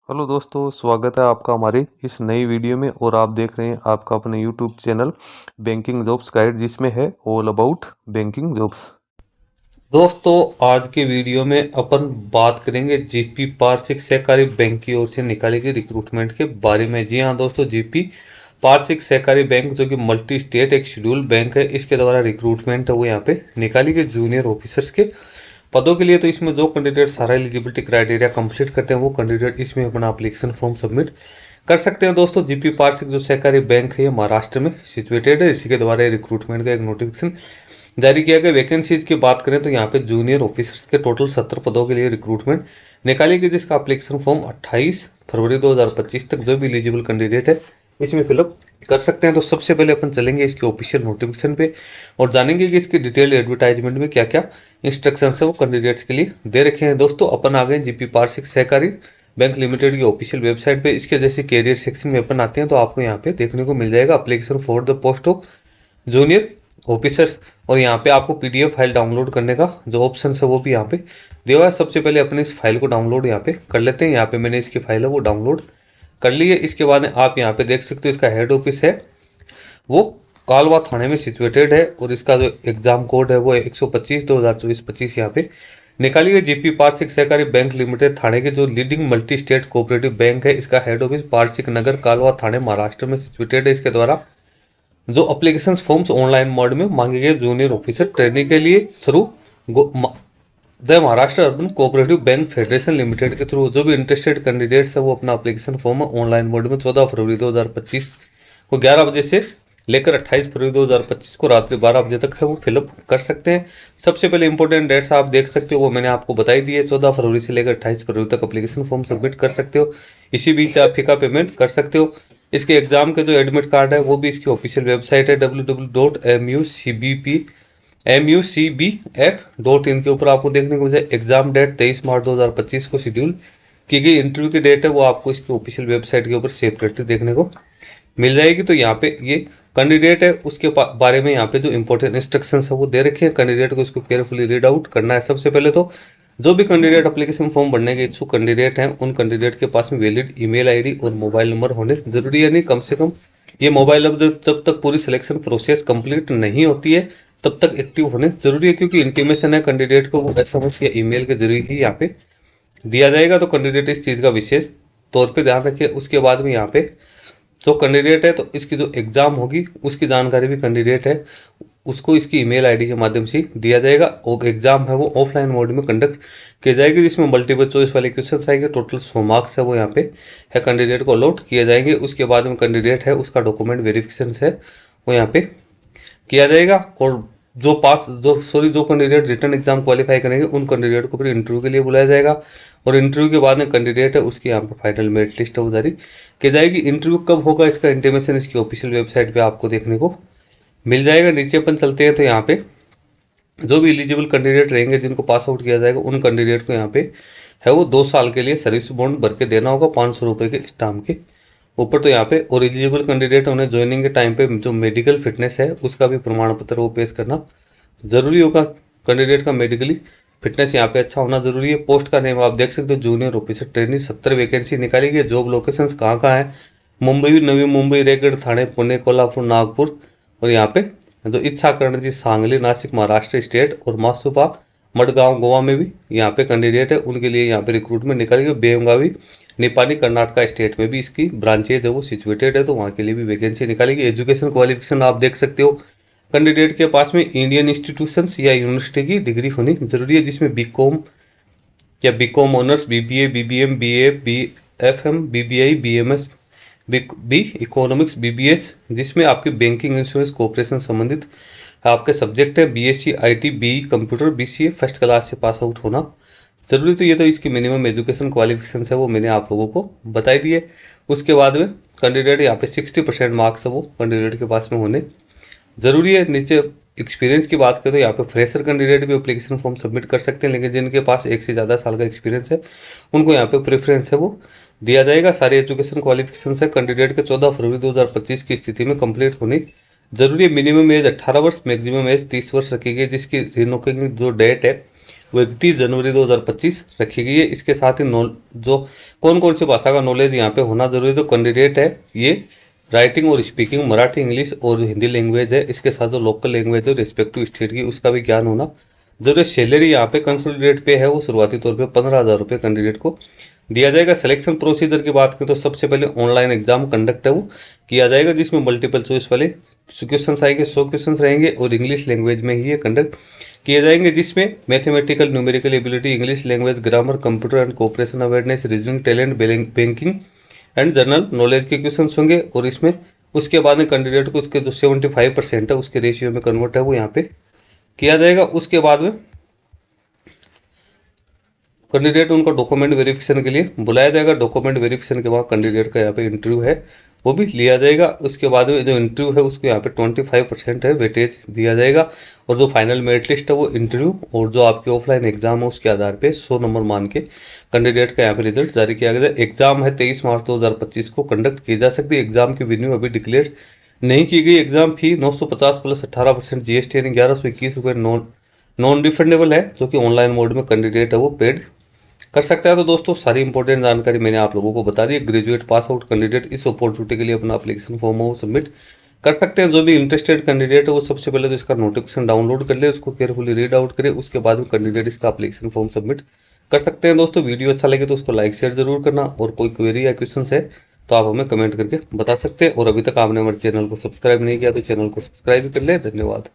Hello दोस्तों, स्वागत है आपका हमारे इस नई वीडियो में। और आप देख रहे हैं आपका अपने YouTube channel banking jobs guide, जिसमें है ऑल अबाउट बैंकिंग जॉब्स। दोस्तों, आज के वीडियो में अपन बात करेंगे जीपी पारसिक सहकारी बैंक की ओर से निकाली गई रिक्रूटमेंट के बारे में। जी हाँ दोस्तों, जीपी पारसिक सहकारी बैंक जो कि मल्टी स्टेट एक शेड्यूल बैंक है, इसके द्वारा रिक्रूटमेंट है वो यहाँ पे निकाली गई जूनियर ऑफिसर्स के पदों के लिए। तो इसमें जो कैंडिडेट सारा एलिजिबिलिटी क्राइटेरिया कंप्लीट करते हैं वो कैंडिडेट इसमें अपना एप्लीकेशन फॉर्म सबमिट कर सकते हैं। दोस्तों, जीपी पारसिक जो सहकारी बैंक है ये महाराष्ट्र में सिचुएटेड है। इसी के द्वारा रिक्रूटमेंट का एक नोटिफिकेशन जारी किया गया। वैकेंसीज की बात करें तो यहाँ पे जूनियर ऑफिसर्स के टोटल 70 पदों के लिए रिक्रूटमेंट निकाली गई, जिसका एप्लीकेशन फॉर्म 28 फरवरी 2025 तक जो भी एलिजिबल कैंडिडेट है इसमें फिलअप कर सकते हैं। तो सबसे पहले अपन चलेंगे इसके ऑफिशियल नोटिफिकेशन पे और जानेंगे कि इसकी डिटेल एडवर्टाइजमेंट में क्या क्या इंस्ट्रक्शंस है वो कैंडिडेट्स के लिए दे रखे हैं। दोस्तों, अपन आ गए जीपी पारसिक सहकारी बैंक लिमिटेड की ऑफिशियल वेबसाइट पे। इसके जैसे कैरियर सेक्शन में अपन आते हैं तो आपको यहाँ पे देखने को मिल जाएगा application for the post of junior officers. और यहाँ पे आपको पीडीएफ फाइल डाउनलोड करने का जो ऑप्शन है वो भी यहाँ पे दिया हुआ है। सबसे पहले अपने इस फाइल को डाउनलोड यहाँ पे कर लेते हैं। यहाँ पे मैंने इसकी फाइल है वो डाउनलोड कर ली है। इसके बाद आप यहाँ पे देख सकते हो इसका हेड ऑफिस है वो कालवा थाने में सिचुएटेड है। और इसका जो एग्जाम कोड है वो 125/2024-25 यहाँ पे निकाली गई। जीपी पारसिक सहकारी बैंक लिमिटेड थाने के जो leading multi state cooperative bank है, इसका हेड ऑफिस पारसिक नगर कालवा थाने महाराष्ट्र में सिचुएटेड है। इसके द्वारा जो एप्लीकेशन फॉर्म्स ऑनलाइन मोड में मांगे गए जूनियर ऑफिसर ट्रेनिंग के लिए through the Maharashtra urban cooperative bank federation limited के थ्रू जो भी इंटरेस्टेड कैंडिडेट्स है वो अपना एप्लीकेशन फॉर्म ऑनलाइन मोड में 14 फरवरी 2025 को 11 बजे से लेकर 28 फरवरी 2025 को रात्रि 12 बजे तक है वो फिलअप कर सकते हैं। सबसे पहले इंपॉर्टेंट डेट्स आप देख सकते हो वो मैंने आपको बताई दी है। 14 फरवरी से लेकर 28 फरवरी तक एप्लीकेशन फॉर्म सबमिट कर सकते हो। इसी बीच आप फीका पेमेंट कर सकते हो। इसके एग्जाम के जो एडमिट कार्ड है वो भी इसकी ऑफिशियल वेबसाइट है www.mucbf.in के ऊपर आपको देखने को मिल जाए। एग्जाम डेट 23 मार्च 2025 को शेड्यूल की गई। इंटरव्यू की डेट है वो आपको इसकी ऑफिशियल वेबसाइट के ऊपर सेपरेटली देखने को मिल जाएगी। तो यहाँ पे ये कैंडिडेट है उसके बारे में यहाँ पे जो इंपॉर्टेंट इंस्ट्रक्शंस है वो दे रखे हैं। कैंडिडेट को इसको केयरफुली रीड आउट करना है। सबसे पहले तो जो भी कैंडिडेट एप्लीकेशन फॉर्म भरने के इच्छुक कैंडिडेट हैं उन कैंडिडेट के पास में वैलिड ईमेल आईडी और मोबाइल नंबर होने जरूरी है। नहीं, कम से कम ये मोबाइल नंबर जब तक पूरी सिलेक्शन प्रोसेस कंप्लीट नहीं होती है तब तक एक्टिव होने जरूरी है, क्योंकि इंटीमेशन है कैंडिडेट को वो एसएमएस या ईमेल के जरिए ही यहाँ पे दिया जाएगा। तो कैंडिडेट इस चीज़ का विशेष तौर पे ध्यान रखिए। उसके बाद में यहाँ पे जो कैंडिडेट है तो इसकी जो एग्जाम होगी उसकी जानकारी भी कैंडिडेट है उसको इसकी ईमेल आईडी के माध्यम से दिया जाएगा। और एग्जाम है वो ऑफलाइन मोड में कंडक्ट की जाएगी, जिसमें मल्टीपल चॉइस वाले क्वेश्चन आएंगे। टोटल 100 मार्क्स है वो यहाँ पे है कैंडिडेट को अलॉट किए जाएंगे। उसके बाद में कैंडिडेट है उसका डॉक्यूमेंट वेरिफिकेशन है वो यहाँ पे किया जाएगा। और जो कैंडिडेट रिटर्न एग्जाम क्वालिफाई करेंगे उन कैंडिडेट को फिर इंटरव्यू के लिए बुलाया जाएगा। और इंटरव्यू के बाद में कैंडिडेट है उसकी यहाँ पर फाइनल मेरिट लिस्ट वो जारी की जाएगी। इंटरव्यू कब होगा इसका इंटीमेशन इसकी ऑफिशियल वेबसाइट पे आपको देखने को मिल जाएगा। नीचे अपन चलते हैं तो यहाँ पे जो भी एलिजिबल कैंडिडेट रहेंगे जिनको पास आउट किया जाएगा उन कैंडिडेट को यहाँ पे है वो 2 साल के लिए सर्विस बॉन्ड भर के देना होगा 500 रुपये के स्टाम्प के ऊपर। तो यहाँ पे और एलिजिबल कैंडिडेट उन्हें ज्वाइनिंग के टाइम पे जो मेडिकल फिटनेस है उसका भी प्रमाण पत्र वो पेश करना जरूरी होगा। कैंडिडेट का मेडिकली फिटनेस यहाँ पे अच्छा होना जरूरी है। पोस्ट का नेम आप देख सकते हो जूनियर ऑफिसर ट्रेनिंग। 70 वैकेंसी निकाली गई। जॉब लोकेशन कहाँ कहाँ है? मुंबई, नवी मुंबई, रायगढ़, ठाणे, पुणे, कोल्हापुर, नागपुर। और यहाँ पे जो इच्छा करण जी सांगली, नासिक महाराष्ट्र स्टेट और मासुपा मडगांव गोवा में भी यहाँ पे कैंडिडेट है उनके लिए यहाँ पे रिक्रूटमेंट निकाली गई। बेलगावी नेपाली कर्नाटका स्टेट में भी इसकी ब्रांचेज है वो सिचुएटेड है, तो वहाँ के लिए भी वैकेंसी निकाली गई। एजुकेशन क्वालिफिकेशन आप देख सकते हो कैंडिडेट के पास में इंडियन इंस्टीट्यूशंस या यूनिवर्सिटी की डिग्री होनी जरूरी है, जिसमें बीकॉम या BCom honours, BBA, BBM, BA, BFM, BBI, BMS, B economics, BBS, जिसमें आपकी बैंकिंग इंश्योरेंस कॉर्पोरेशन संबंधित आपके सब्जेक्ट है। BSc IT, B computer, BCA first class से पास आउट होना जरूरी। तो ये तो इसकी मिनिमम एजुकेशन क्वालिफिकेशन है वो मैंने आप लोगों को बताई दी है। उसके बाद में कैंडिडेट यहाँ पे 60% मार्क्स है वो कैंडिडेट के पास में होने जरूरी है। नीचे एक्सपीरियंस की बात करें तो यहाँ पे फ्रेशर कैंडिडेट भी एप्लीकेशन फॉर्म सबमिट कर सकते हैं, लेकिन जिनके पास 1 से ज़्यादा साल का एक्सपीरियंस है उनको यहाँ पे प्रेफरेंस है वो दिया जाएगा। सारी एजुकेशन क्वालिफिकेशन है कैंडिडेट के 14 फरवरी 2025 की स्थिति में कंप्लीट होनी जरूरी है। मिनिमम एज 18 वर्ष, मैक्सिमम एज 30 वर्ष रखी गई, जिसकी रिनोकिंग जो डेट है वो 31 जनवरी 2025 रखी गई है। इसके साथ ही जो कौन कौन सी भाषा का नॉलेज यहाँ पे होना जरूरी है, तो कैंडिडेट है ये राइटिंग और स्पीकिंग मराठी, इंग्लिश और हिंदी लैंग्वेज है। इसके साथ जो लोकल लैंग्वेज है रिस्पेक्टिव स्टेट की उसका भी ज्ञान होना जरूरी। सैलरी यहाँ पे कंसोलिडेट पे है वो शुरुआती तौर पे 15,000 रुपये कैंडिडेट को दिया जाएगा। सिलेक्शन प्रोसीजर की बात करें तो सबसे पहले ऑनलाइन एग्जाम कंडक्ट है वो किया जाएगा, जिसमें मल्टीपल चॉइस वाले क्वेश्चन आएंगे, 100 क्वेश्चन रहेंगे और इंग्लिश लैंग्वेज में ही ये कंडक्ट किए जाएंगे, जिसमें mathematical, numerical ability, English language, grammar, computer and cooperation awareness, reasoning talent, banking and general knowledge के क्वेश्चन होंगे। और इसमें उसके बाद में कैंडिडेट को उसके जो 75% है उसके रेशियो में कन्वर्ट है वो यहाँ पे किया जाएगा। उसके बाद में कैंडिडेट उनका डॉक्यूमेंट वेरिफिकेशन के लिए बुलाया जाएगा। डॉक्यूमेंट वेरिफिकेशन के बाद कैंडिडेट का यहाँ पे इंटरव्यू है वो भी लिया जाएगा। उसके बाद में जो इंटरव्यू है उसको यहाँ पे 25% है वेटेज दिया जाएगा। और जो फाइनल मेरिट लिस्ट है वो इंटरव्यू और जो आपके ऑफलाइन एग्जाम है उसके आधार पे 100 नंबर मान के कैंडिडेट का यहाँ पे रिजल्ट जारी किया गया। एग्जाम है 23 मार्च 2025 को कंडक्ट की जा सकती है। एग्जाम की वेन्यू अभी डिक्लेयर नहीं की गई। एग्जाम फी 950 प्लस 18% GST यानी 1121 रुपये नॉन रिफंडेबल है, जो कि ऑनलाइन मोड में कैंडिडेट है वो पेड कर सकता है। तो दोस्तों सारी इंपॉर्टेंट जानकारी मैंने आप लोगों को बता दी। ग्रेजुएट पास आउट कैंडिडेट इस अपॉर्चुनिटी के लिए अपना एप्लीकेशन फॉर्म वो सबमिट कर सकते हैं। जो भी इंटरेस्टेड कैंडिडेट है वो सबसे पहले तो इसका नोटिफिकेशन डाउनलोड कर ले, उसको केयरफुली रीड आउट करे, उसके बाद में कैंडिडेट इसका एप्लीकेशन फॉर्म सबमिट कर सकते हैं। दोस्तों वीडियो अच्छा लगे तो उसको लाइक शेयर जरूर करना और कोई क्वेरी या क्वेश्चन है तो आप हमें कमेंट करके बता सकते हैं। और अभी तक आपने हमारे चैनल को सब्सक्राइब नहीं किया तो चैनल को सब्सक्राइब कर ले। धन्यवाद।